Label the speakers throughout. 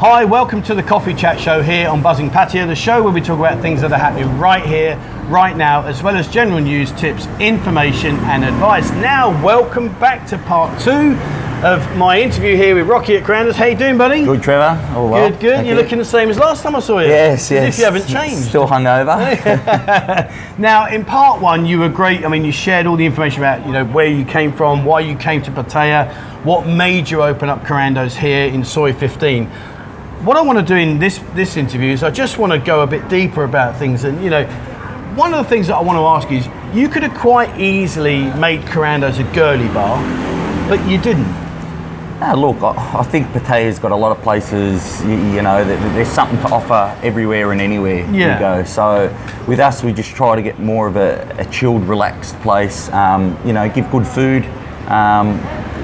Speaker 1: Hi, welcome to the Coffee Chat Show here on Buzzin Pattaya, the show where we talk about things that are happening right here, right now, as well as general news, tips, information and advice. Now, welcome back to part 2 of my interview here with Rocky at Korandos. How you doing, buddy?
Speaker 2: Good, Trevor. All well.
Speaker 1: Good. You're looking the same as last time I saw you.
Speaker 2: Yes.
Speaker 1: As if you haven't changed.
Speaker 2: Still hungover.
Speaker 1: Now, in part 1, you were great. I mean, you shared all the information about, where you came from, why you came to Pattaya, what made you open up Korandos here in Soy 15. What I want to do in this interview is I just want to go a bit deeper about things. And, one of the things that I want to ask is, you could have quite easily made Korandos a girly bar, but you didn't.
Speaker 2: Look, I think Pattaya's got a lot of places, there's something to offer everywhere and anywhere you go. So with us, we just try to get more of a chilled, relaxed place, give good food,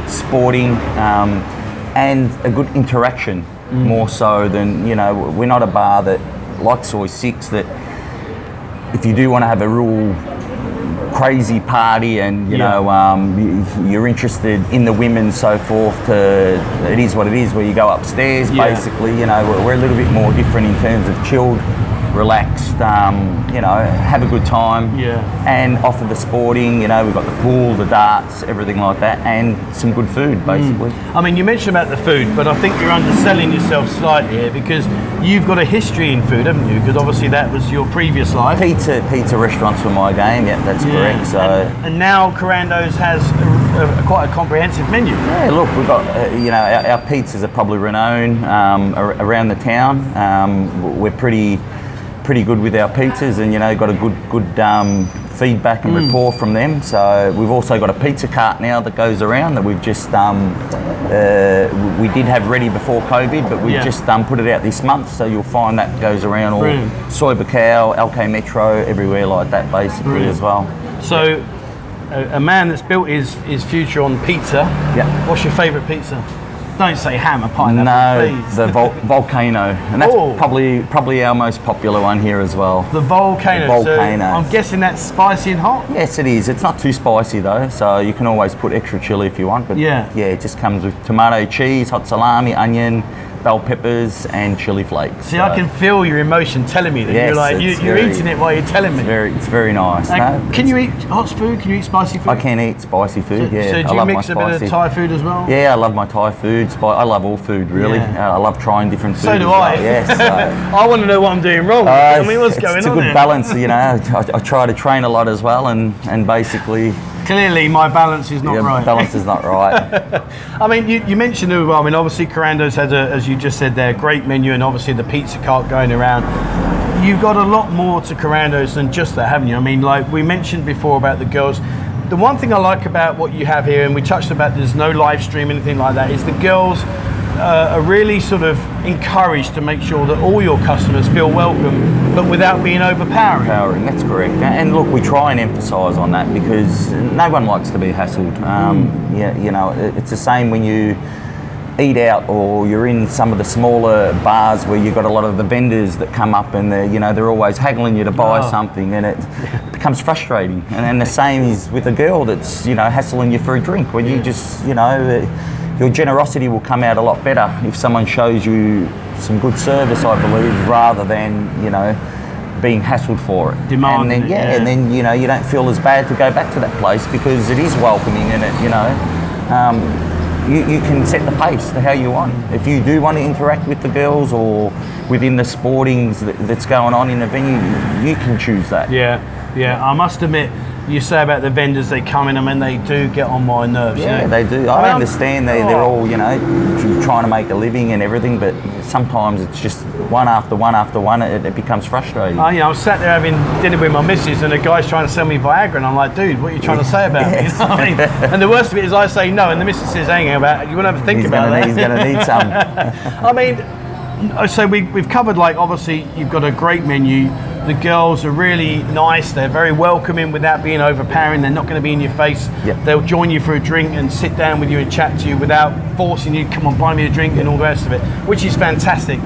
Speaker 2: sporting, and a good interaction. More so than, we're not a bar that, like Soy 6, that if you do want to have a real crazy party and, you're interested in the women, so forth, it is what it is, where you go upstairs, basically, we're a little bit more different in terms of chilled, relaxed, have a good time, and offer the sporting, we've got the pool, the darts, everything like that, and some good food, basically.
Speaker 1: I mean, you mentioned about the food, but I think you're underselling yourself slightly here, because you've got a history in food, haven't you? Because obviously that was your previous life.
Speaker 2: Pizza restaurants were my game, that's correct. So
Speaker 1: and now Korandos has quite a comprehensive menu.
Speaker 2: Yeah, look, we've got, our pizzas are probably renowned around the town. We're pretty good with our pizzas, and got a good feedback and rapport from them. So we've also got a pizza cart now that goes around that we've just we did have ready before COVID, but we've just put it out this month. So you'll find that goes around all Soy Bacau, LK Metro, everywhere like that, basically as well.
Speaker 1: So a man that's built his future on pizza. Yeah. What's your favourite pizza? Don't say ham or pineapple, please.
Speaker 2: The Volcano, and that's probably our most popular one here as well.
Speaker 1: The Volcano.
Speaker 2: Volcano.
Speaker 1: So I'm guessing that's spicy and hot?
Speaker 2: Yes, it is. It's not too spicy though, so you can always put extra chili if you want. But it just comes with tomato, cheese, hot salami, onion, bell peppers, and chili flakes.
Speaker 1: See, I can feel your emotion telling me that you're eating it while you're telling me.
Speaker 2: It's very nice.
Speaker 1: Can you eat hot food? Can you eat spicy food?
Speaker 2: I can eat spicy food.
Speaker 1: So do you mix a bit of Thai food as well?
Speaker 2: Yeah, I love my Thai food. I love all food really. I love trying different food.
Speaker 1: So do I.
Speaker 2: Yes.
Speaker 1: I want to know what I'm doing wrong. What's going on?
Speaker 2: It's a good balance. I try to train a lot as well, and basically.
Speaker 1: Clearly, my balance is not right.
Speaker 2: Balance is not right.
Speaker 1: I mean, you mentioned as well. I mean, obviously, Korandos has as you just said there, great menu, and obviously the pizza cart going around. You've got a lot more to Korandos than just that, haven't you? I mean, like we mentioned before about the girls. The one thing I like about what you have here, and we touched about, there's no live stream, anything like that, is the girls are really sort of encouraged to make sure that all your customers feel welcome, but without being overpowering.
Speaker 2: That's correct. And look, we try and emphasise on that because no one likes to be hassled. It's the same when you eat out or you're in some of the smaller bars where you've got a lot of the vendors that come up and they're always haggling you to buy something, and it becomes frustrating. And the same is with a girl that's hassling you for a drink when you just your generosity will come out a lot better if someone shows you some good service, I believe, rather than, being hassled for it.
Speaker 1: Demanding
Speaker 2: and then you don't feel as bad to go back to that place because it is welcoming and you can set the pace to how you want. If you do want to interact with the girls or within the sportings that's going on in the venue, you can choose that.
Speaker 1: Yeah, I must admit, you say about the vendors, they come in and they do get on my nerves.
Speaker 2: Yeah, they do. I understand they're all, trying to make a living and everything, but sometimes it's just one after one after one, it becomes frustrating.
Speaker 1: I was sat there having dinner with my missus and the guy's trying to sell me Viagra and I'm like, dude, what are you trying to say about me? You know what I mean? And the worst of it is I say no and the missus says, hang about, you want to have a think about that?
Speaker 2: He's going to need some.
Speaker 1: I mean, so we've covered, like, obviously you've got a great menu. The girls are really nice. They're very welcoming without being overpowering. They're not going to be in your face.
Speaker 2: Yeah.
Speaker 1: They'll join you for a drink and sit down with you and chat to you without forcing you, come on, buy me a drink and all the rest of it, which is fantastic.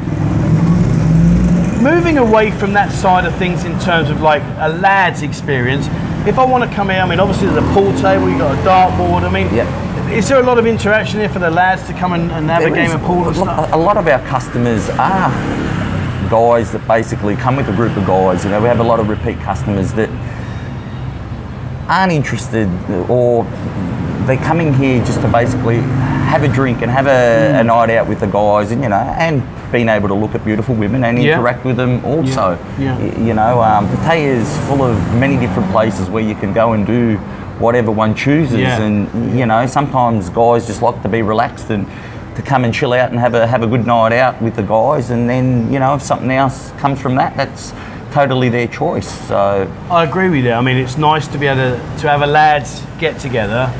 Speaker 1: Moving away from that side of things in terms of like a lad's experience, if I want to come here, I mean, obviously there's a pool table, you've got a dartboard. I mean, is there a lot of interaction here for the lads to come and have a game of pool and stuff?
Speaker 2: A lot of our customers are guys that basically come with a group of guys. You know, we have a lot of repeat customers that aren't interested, or they're coming here just to basically have a drink and have a night out with the guys, and you know, and being able to look at beautiful women and interact with them also. You know, Pattaya is full of many different places where you can go and do whatever one chooses, and you know, sometimes guys just like to be relaxed and to come and chill out and have a good night out with the guys, and then you know, if something else comes from that, that's totally their choice. So
Speaker 1: I agree with you. I mean, it's nice to be able to have a lads get together,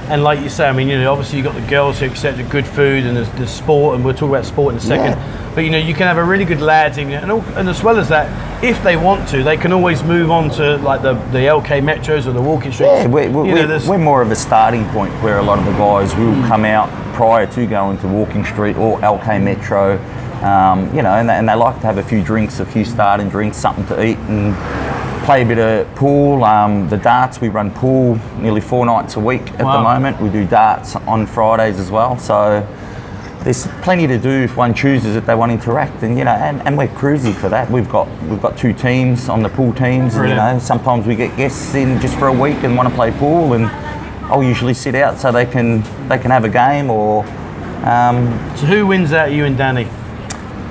Speaker 1: and like you say, I mean, you know, obviously you've got the girls who accept the good food and the sport, and we'll talk about sport in a second. But you know, you can have a really good lads evening, and as well as that, if they want to, they can always move on to like the LK Metros or the walking streets.
Speaker 2: Yeah, we're more of a starting point where a lot of the guys will come out prior to going to Walking Street or LK Metro. You know, and they like to have a few drinks, a few starting drinks, something to eat, and play a bit of pool. The darts, we run pool nearly 4 nights a week at the moment. We do darts on Fridays as well. So there's plenty to do if one chooses that they want to interact, and you know, and we're cruisy for that. We've got 2 teams on the pool teams. And, you know, sometimes we get guests in just for a week and want to play pool, and I'll usually sit out so they can have a game or.
Speaker 1: So who wins out, you and Danny?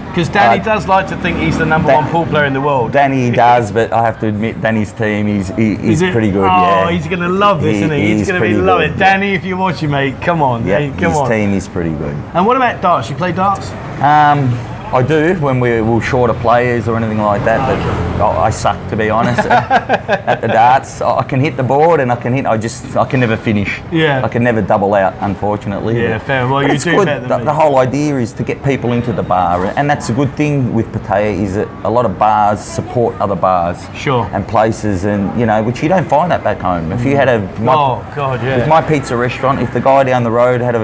Speaker 1: Because Danny does like to think he's the number 1 pool player in the world.
Speaker 2: Danny does, but I have to admit, Danny's team, he's pretty good.
Speaker 1: Oh, he's going to love this, isn't he? He's going to be loving it. Danny, if you're watching, mate, come on.
Speaker 2: Yeah, his team is pretty good.
Speaker 1: And what about darts? You play darts?
Speaker 2: I do when we're short of players or anything like that, but I suck, to be honest. At the darts, I can hit the board and I can never finish.
Speaker 1: Yeah.
Speaker 2: I can never double out, unfortunately.
Speaker 1: Yeah, fair. Well, you do
Speaker 2: good.
Speaker 1: better than me.
Speaker 2: The whole idea is to get people into the bar, and that's a good thing with Pattaya, is that a lot of bars support other bars.
Speaker 1: Sure.
Speaker 2: And places, and you know, which you don't find that back home. If you had with my pizza restaurant, if the guy down the road had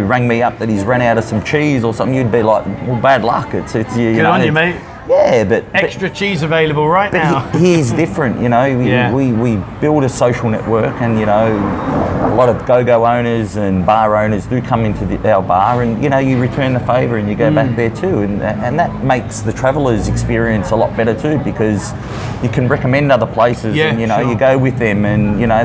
Speaker 2: rang me up that he's run out of some cheese or something, you'd be like, well, bad luck. It's
Speaker 1: Good on you, mate.
Speaker 2: Yeah, but
Speaker 1: extra cheese available right now.
Speaker 2: He's different, you know. We build a social network, and you know, a lot of go-go owners and bar owners do come into our bar, and you know, you return the favour and you go back there too, and that makes the travellers' experience a lot better too, because you can recommend other places, and you know, you go with them, and you know,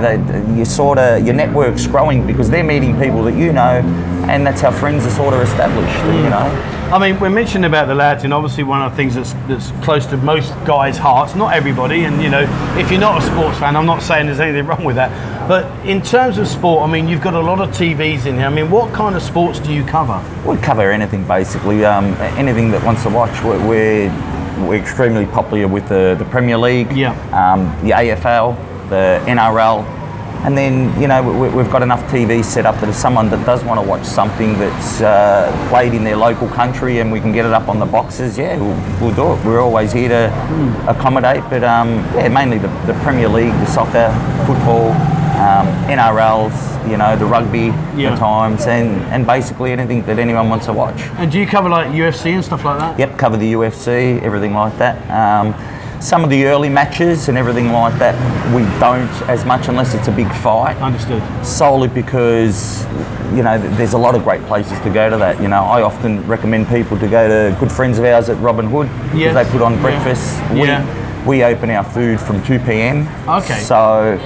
Speaker 2: your network's growing because they're meeting people that you know, and that's how friends are sort of established, you know.
Speaker 1: I mean, we're mentioning about the lads, and obviously one of the things that's close to most guys' hearts, not everybody, and you know, if you're not a sports fan, I'm not saying there's anything wrong with that, but in terms of sport, I mean, you've got a lot of TVs in here. I mean, what kind of sports do you cover? We
Speaker 2: cover anything, basically. Anything that wants to watch. We're extremely popular with the Premier League, the AFL, the NRL. And then, you know, we've got enough TV set up that if someone that does want to watch something that's played in their local country and we can get it up on the boxes, we'll do it. We're always here to accommodate, but mainly the Premier League, the soccer, football, NRLs, you know, the rugby at times, and basically anything that anyone wants to watch.
Speaker 1: And do you cover like UFC and stuff like that?
Speaker 2: Yep, cover the UFC, everything like that. Some of the early matches and everything like that, we don't as much unless it's a big fight.
Speaker 1: Understood.
Speaker 2: Solely because, you know, there's a lot of great places to go to that. You know, I often recommend people to go to good friends of ours at Robin Hood, because they put on breakfast. We open our food from 2 p.m.
Speaker 1: Okay.
Speaker 2: So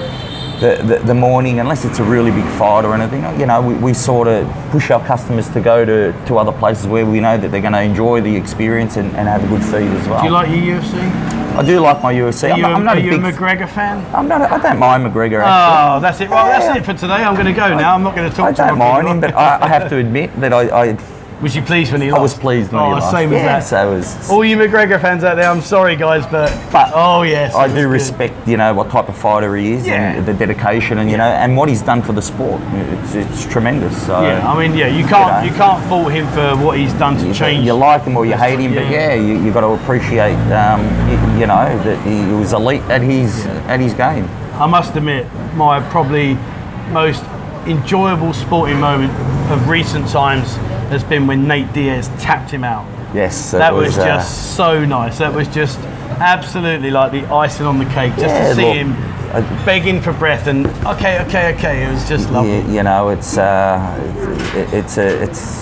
Speaker 2: the morning, unless it's a really big fight or anything, you know, we sort of push our customers to go to other places where we know that they're going to enjoy the experience and have a good feed as well.
Speaker 1: Do you like your UFC?
Speaker 2: I do like my UFC.
Speaker 1: Are you a McGregor fan?
Speaker 2: I don't mind McGregor, actually.
Speaker 1: Oh, that's it. Well, that's it for today. I'm going to go now. I'm not going to talk to him.
Speaker 2: I don't mind him, but I have to admit that I
Speaker 1: Was you pleased when he lost?
Speaker 2: I was pleased when he lost.
Speaker 1: Same as that.
Speaker 2: So was
Speaker 1: all you McGregor fans out there, I'm sorry guys, but oh yes.
Speaker 2: I do respect, you know, what type of fighter he is and the dedication and you know and what he's done for the sport. It's tremendous. So
Speaker 1: I mean you can't fault him for what he's done to change.
Speaker 2: You like him or you hate him, but you got to appreciate you know that he was elite at his game.
Speaker 1: I must admit, my probably most enjoyable sporting moment of recent times has been when Nate Diaz tapped him out.
Speaker 2: Yes,
Speaker 1: that was just so nice. That was just absolutely like the icing on the cake. Just to see him begging for breath, and okay. It was just lovely.
Speaker 2: You know, it's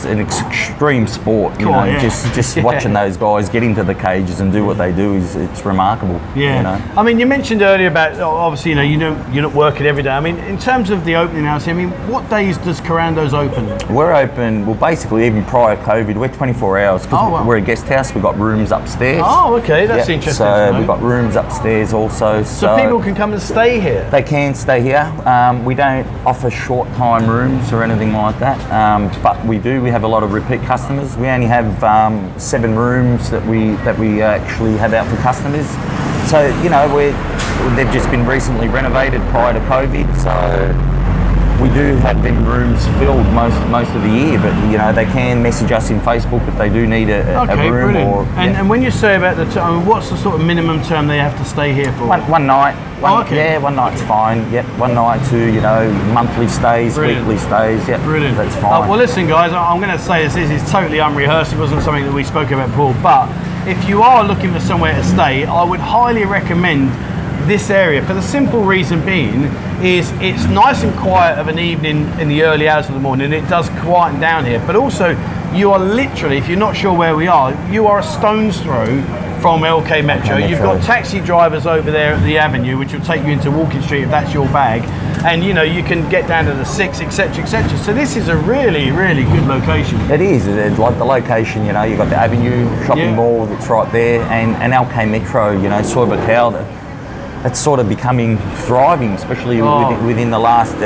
Speaker 2: an extreme sport. You know, just watching those guys get into the cages and do what they do it's remarkable.
Speaker 1: Yeah.
Speaker 2: You know?
Speaker 1: I mean, you mentioned earlier about obviously, you're not working every day. I mean, in terms of the opening hours, I mean, what days does Korandos open?
Speaker 2: We're open. Well, basically, even prior to COVID, we're 24 hours because we're a guest house. We've got rooms upstairs.
Speaker 1: Oh, okay, that's interesting.
Speaker 2: So we've got rooms upstairs also.
Speaker 1: So people can come and stay here.
Speaker 2: They can stay here. We don't offer short time rooms or anything like that, but we do. We have a lot of repeat customers. We only have 7 rooms that we actually have out for customers. So you know, they've just been recently renovated prior to COVID. So we do have them rooms filled most of the year, but you know, they can message us in Facebook if they do need a room.
Speaker 1: Brilliant. And when you say about the time, what's the sort of minimum term they have to stay here for?
Speaker 2: One night.
Speaker 1: Okay.
Speaker 2: One night's fine. Yep, one night to, you know, monthly stays, weekly stays. Yep,
Speaker 1: brilliant.
Speaker 2: That's fine.
Speaker 1: Well, listen, guys, I'm going to say this is totally unrehearsed. It wasn't something that we spoke about before, but if you are looking for somewhere to stay, I would highly recommend this area, for the simple reason being is it's nice and quiet of an evening in the early hours of the morning. It does quieten down here, but also you are literally, if you're not sure where we are, you are a stone's throw from LK Metro. You've got taxi drivers over there at the avenue, which will take you into Walking Street if that's your bag, and you know, you can get down to the 6, etc, etc. So this is a really good location.
Speaker 2: It is. It's like the location, you know, you've got the Avenue shopping mall that's right there, and LK Metro, you know, Soy Bacau, it's sort of becoming thriving, especially within the last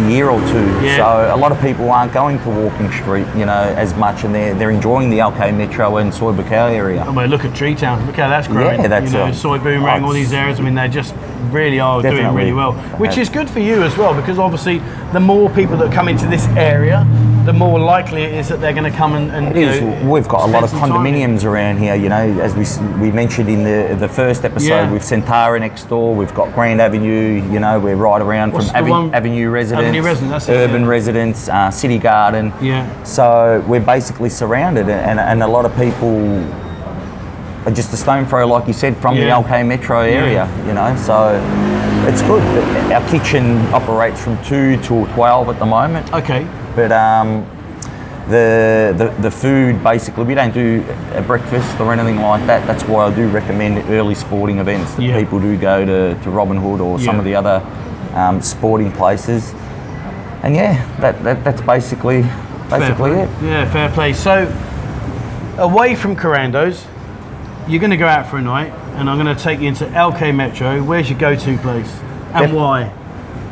Speaker 2: year or two.
Speaker 1: Yeah.
Speaker 2: So a lot of people aren't going to Walking Street, you know, as much, and they're enjoying the LK Metro and Soy Bacau area.
Speaker 1: Oh, well, look at Tree Town. Look how that's growing.
Speaker 2: Yeah, that's
Speaker 1: Soy Boomerang, all these areas. I mean, they just really are doing really well, which is good for you as well, because obviously the more people that come into this area, the more likely it is that they're going to come and
Speaker 2: we've got a lot of condominiums around here, you know, as we mentioned in the first episode with Centara next door. We've got Grand Avenue, you know, we're right around from Avenue Residence, Urban Residence, City Garden.
Speaker 1: Yeah.
Speaker 2: So we're basically surrounded, and a lot of people are just a stone throw, like you said, from the LK Metro area, you know, so it's good. Our kitchen operates from 2 till 12 at the moment.
Speaker 1: Okay.
Speaker 2: But the food, basically, we don't do a breakfast or anything like that. That's why I do recommend early sporting events that people do go to Robin Hood or some of the other sporting places. And that's basically it.
Speaker 1: Yeah, fair play. So away from Korandos, you're going to go out for a night, and I'm going to take you into LK Metro. Where's your go-to place, and why?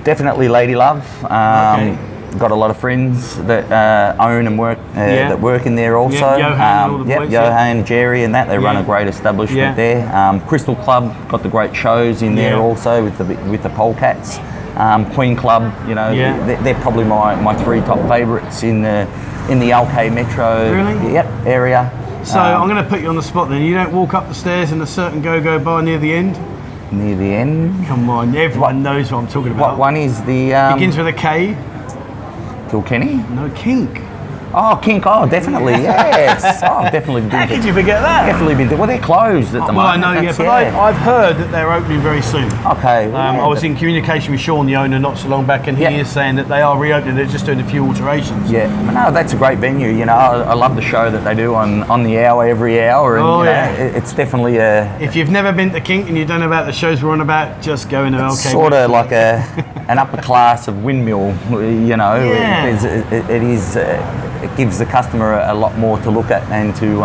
Speaker 2: Definitely Lady Love. Got a lot of friends that own and work that work in there also. Johan, Jerry, and that they run a great establishment there. Crystal Club got the great shows in there also with the polecats. Queen Club, you know, they're probably my 3 top favourites in the LK Metro area.
Speaker 1: So I'm going to put you on the spot then. You don't walk up the stairs in a certain go-go bar near the end?
Speaker 2: Near the end?
Speaker 1: Come on, everyone knows what I'm talking about.
Speaker 2: What one is the...
Speaker 1: begins with a K?
Speaker 2: Kilkenny?
Speaker 1: No, Kink.
Speaker 2: Oh, Kink. Oh, definitely. Yes. Oh, definitely.
Speaker 1: How could you forget that?
Speaker 2: Definitely been. Well, they're closed at the moment.
Speaker 1: Well, I know, but I've heard that they're opening very soon.
Speaker 2: Okay.
Speaker 1: I was in communication with Sean, the owner, not so long back, and he is saying that they are reopening. They're just doing a few alterations.
Speaker 2: Yeah. No, that's a great venue. You know, I love the show that they do on the hour every hour, and it's definitely a.
Speaker 1: If you've never been to Kink and you don't know about the shows we're on about, just go into LK.
Speaker 2: Sort of like an upper class of windmill. You know, it is. It gives the customer a lot more to look at and to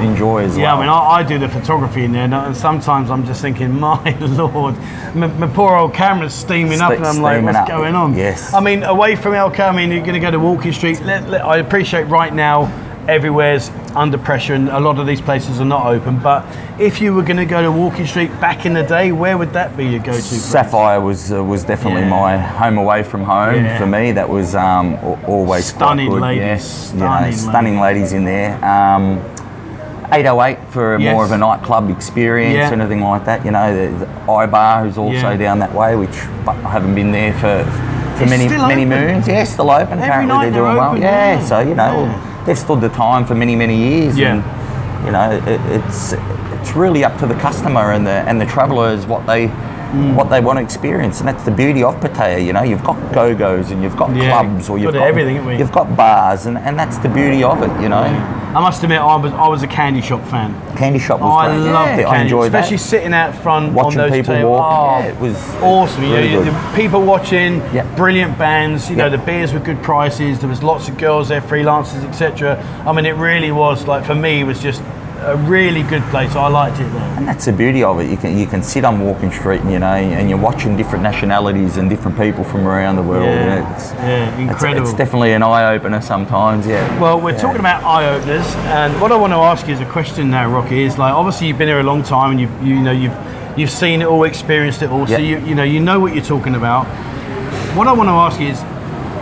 Speaker 2: enjoy as well.
Speaker 1: Yeah, I mean, I do the photography in there, and sometimes I'm just thinking, my lord, my poor old camera's steaming up, and I'm like, what's going on?
Speaker 2: Yes.
Speaker 1: I mean, away from LK, I mean, you're going to go to Walking Street. I appreciate right now everywhere's under pressure, and a lot of these places are not open. But if you were going to go to Walking Street back in the day, where would that be your go-to place?
Speaker 2: Sapphire was definitely my home away from home for me. That was always
Speaker 1: stunning
Speaker 2: quite good.
Speaker 1: ladies.
Speaker 2: Yes, stunning ladies in there. 808 for more of a nightclub experience, anything like that. You know, the iBar is also down that way, which I haven't been there for many moons. Yeah, still open. Apparently they're doing well. Yeah, so you know. They've stood the time for many years, and you know it's really up to the customer and the travellers what they what they want to experience, and that's the beauty of Pattaya. You know, you've got go-go's and you've got clubs, or you've got
Speaker 1: everything, haven't we?
Speaker 2: You've got bars, and that's the beauty of it. You know,
Speaker 1: I must admit, I was a candy shop fan.
Speaker 2: Candy shop was
Speaker 1: I
Speaker 2: great.
Speaker 1: loved the candy,
Speaker 2: I enjoyed
Speaker 1: especially
Speaker 2: that.
Speaker 1: sitting out front
Speaker 2: Watching
Speaker 1: on those
Speaker 2: people
Speaker 1: tables.
Speaker 2: walk. It was
Speaker 1: awesome.
Speaker 2: really good.
Speaker 1: The people watching,
Speaker 2: Yep.
Speaker 1: brilliant bands. You know,
Speaker 2: Yep.
Speaker 1: the beers were good prices. There was lots of girls there, freelancers, etc. I mean, it really was like, for me, it was just a really good place. I liked it there.
Speaker 2: And that's the beauty of it. You can sit on Walking Street, and, you know, and you're watching different nationalities and different people from around the world.
Speaker 1: Incredible.
Speaker 2: It's definitely an eye opener sometimes. Yeah.
Speaker 1: Well, we're talking about eye openers, and what I want to ask you as a question now, Rocky, is like, obviously you've been here a long time, and you've seen it all, experienced it all, so you know what you're talking about. What I want to ask you is,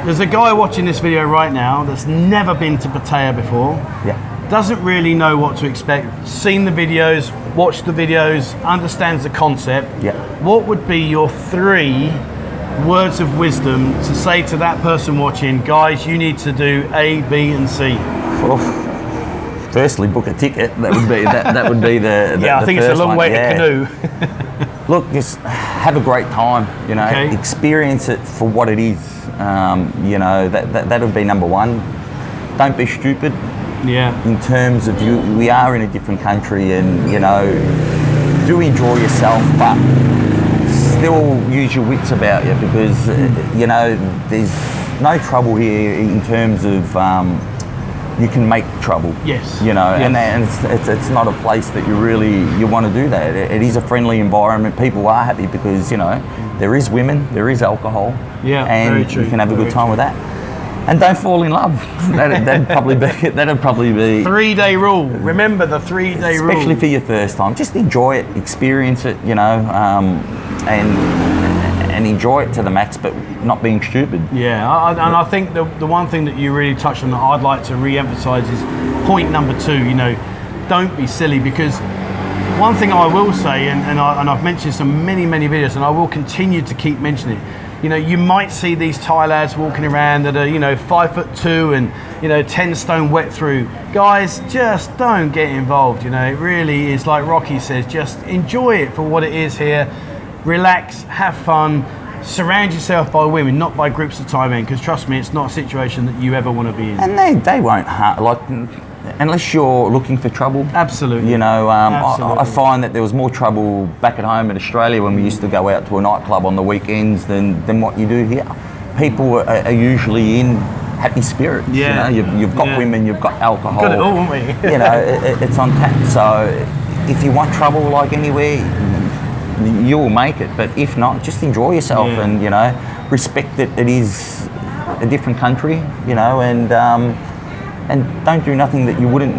Speaker 1: there's a guy watching this video right now that's never been to Pattaya before.
Speaker 2: Yeah.
Speaker 1: Doesn't really know what to expect, seen the videos, watched the videos, understands the concept.
Speaker 2: Yeah.
Speaker 1: What would be your 3 words of wisdom to say to that person watching, guys, you need to do A, B, and C?
Speaker 2: Well, firstly, book a ticket. That would be that would be the
Speaker 1: I think it's a long way to canoe.
Speaker 2: Look, just have a great time. You know, experience it for what it is. You know, that would be number 1. Don't be stupid.
Speaker 1: Yeah.
Speaker 2: In terms of we are in a different country, and you know, do enjoy yourself, but still use your wits about you, because you know, there's no trouble here in terms of you can make trouble.
Speaker 1: Yes.
Speaker 2: You know,
Speaker 1: yes.
Speaker 2: and it's not a place that you want to do that. It is a friendly environment. People are happy because, you know, there is women, there is alcohol.
Speaker 1: Yeah,
Speaker 2: and
Speaker 1: very true.
Speaker 2: You can have a good time with that. And don't fall in love. That'd probably be
Speaker 1: 3-day rule. Remember the 3-day rule.
Speaker 2: Especially for your first time. Just enjoy it, experience it, you know, and enjoy it to the max, but not being stupid.
Speaker 1: Yeah, and I think the one thing that you really touched on that I'd like to re-emphasise is point number 2. You know, don't be silly, because one thing I will say, and I've mentioned this in many videos, and I will continue to keep mentioning it. You know, you might see these Thai lads walking around that are, you know, 5'2" and, you know, 10 stone wet through. Guys, just don't get involved. You know, it really is like Rocky says, just enjoy it for what it is here. Relax, have fun, surround yourself by women, not by groups of Thai men, because trust me, it's not a situation that you ever want to be in.
Speaker 2: And they won't harm, like, unless you're looking for trouble.
Speaker 1: Absolutely.
Speaker 2: You know,
Speaker 1: Absolutely.
Speaker 2: I find that there was more trouble back at home in Australia when we used to go out to a nightclub on the weekends than what you do here. People are usually in happy spirits.
Speaker 1: Yeah.
Speaker 2: You know, you've got women, you've got alcohol.
Speaker 1: Got it all, haven't we?
Speaker 2: You know, it's on tap. So if you want trouble like anywhere, you will make it. But if not, just enjoy yourself and, you know, respect that it is a different country, you know, and don't do nothing that you wouldn't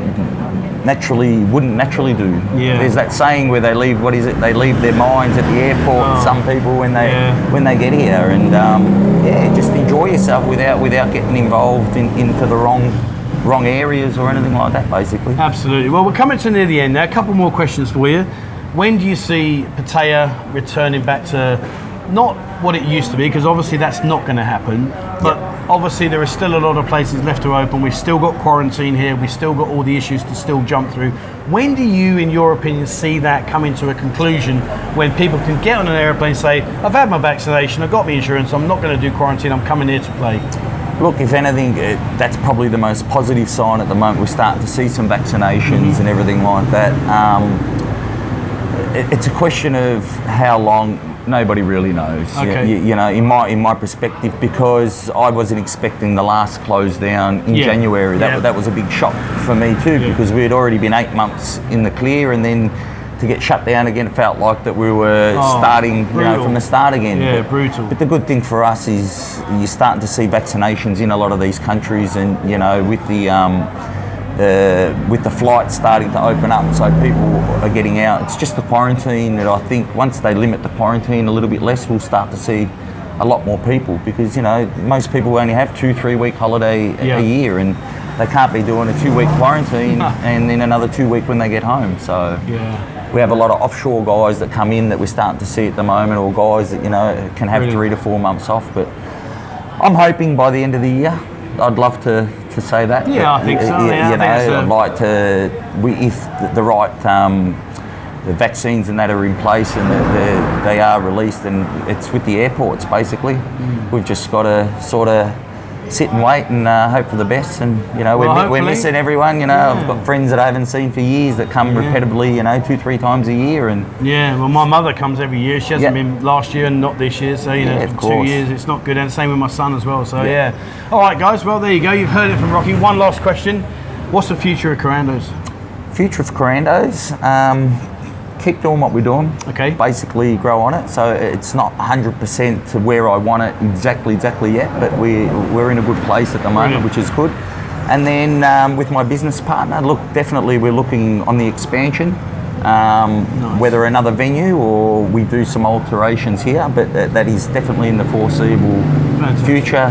Speaker 2: naturally do.
Speaker 1: Yeah.
Speaker 2: There's that saying where they leave, what is it? They leave their minds at the airport. Some people when they get here, and just enjoy yourself without getting involved into the wrong areas or anything like that. Basically.
Speaker 1: Absolutely. Well, we're coming to near the end now. A couple more questions for you. When do you see Pattaya returning back to not what it used to be, because obviously that's not going to happen, but obviously there are still a lot of places left to open. We've still got quarantine here, we've still got all the issues to still jump through. When do you, in your opinion, see that coming to a conclusion, when people can get on an airplane and say, I've had my vaccination, I've got my insurance, I'm not going to do quarantine, I'm coming here to play?
Speaker 2: Look, if anything, that's probably the most positive sign at the moment. We're starting to see some vaccinations and everything like that. It's a question of how long. Nobody really knows.
Speaker 1: Okay.
Speaker 2: You know, in my perspective, because I wasn't expecting the last close down in January. That was a big shock for me too, because we had already been 8 months in the clear, and then to get shut down again, it felt like that we were starting, you know, from the start again.
Speaker 1: Yeah, brutal.
Speaker 2: But the good thing for us is you're starting to see vaccinations in a lot of these countries, and you know, with the flights starting to open up, so people are getting out. It's just the quarantine that I think once they limit the quarantine a little bit less, we'll start to see a lot more people, because, you know, most people only have 2-3 week holiday a year, and they can't be doing a 2-week quarantine and then another 2 week when they get home. So we have a lot of offshore guys that come in that we're starting to see at the moment, or guys that, you know, can have 3 to 4 months off. But I'm hoping by the end of the year, I'd love to say that.
Speaker 1: Yeah, I think so.
Speaker 2: You know, I'd like to, if the right the vaccines and that are in place, and they are released, and it's with the airports basically. We've just got to sort of sit and wait and hope for the best. And you know, we're missing everyone. You know, I've got friends that I haven't seen for years that come repeatedly. You know, 2-3 times a year. And
Speaker 1: well, my mother comes every year. She hasn't been last year and not this year. So you know, 2 years, it's not good. And same with my son as well. So all right, guys. Well, there you go. You've heard it from Rocky. One last question: what's the future of Korandos?
Speaker 2: Future of Korandos. Keep doing what we're doing.
Speaker 1: Okay.
Speaker 2: Basically grow on it. So it's not 100% to where I want it exactly yet, but we're in a good place at the moment, which is good. And then with my business partner, look, definitely we're looking on the expansion, whether another venue or we do some alterations here, but that is definitely in the foreseeable future.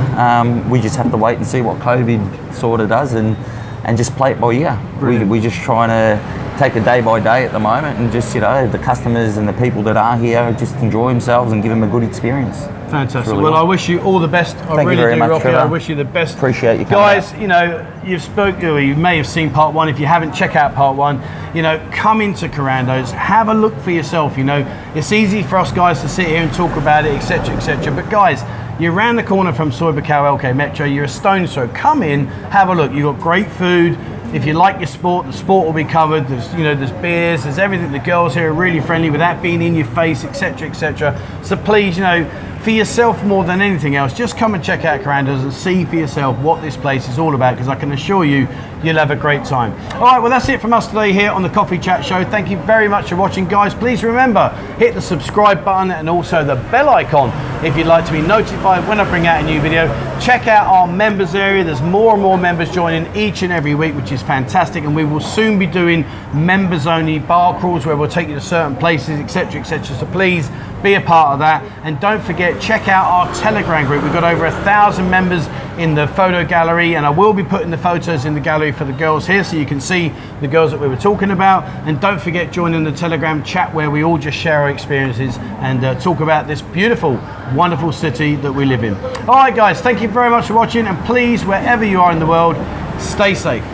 Speaker 2: We just have to wait and see what COVID sort of does and just play it by ear. We're just trying to take it day by day at the moment, and just, you know, the customers and the people that are here just enjoy themselves and give them a good experience.
Speaker 1: Fantastic. Really well, I wish you all the best.
Speaker 2: Thank you very much,
Speaker 1: Rocky.
Speaker 2: Trevor.
Speaker 1: I wish you the best.
Speaker 2: Appreciate you coming
Speaker 1: guys,
Speaker 2: out.
Speaker 1: You know, you may have seen part 1. If you haven't, check out part 1. You know, come into Korandos, have a look for yourself. You know, it's easy for us guys to sit here and talk about it, etc., etc. But guys, you're around the corner from Soy Buakhao LK Metro. You're a stone's throw. Come in, have a look. You've got great food. If you like your sport, the sport will be covered. There's, you know, there's beers, there's everything. The girls here are really friendly without being in your face, etc., etc. So please, you know, for yourself more than anything else, just come and check out Korandos and see for yourself what this place is all about, because I can assure you, you'll have a great time. All right, well, that's it from us today here on the Coffee Chat Show. Thank you very much for watching, guys. Please remember, hit the subscribe button and also the bell icon if you'd like to be notified when I bring out a new video. Check out our members area. There's more and more members joining each and every week, which is fantastic, and we will soon be doing members only bar crawls where we'll take you to certain places, etc., etc. So please be a part of that, and don't forget, check out our Telegram group. We've got over 1,000 members in the photo gallery, and I will be putting the photos in the gallery for the girls here so you can see the girls that we were talking about. And don't forget, joining the Telegram chat where we all just share our experiences and talk about this beautiful, wonderful city that we live in. All right, guys, thank you very much for watching, and please, wherever you are in the world, stay safe.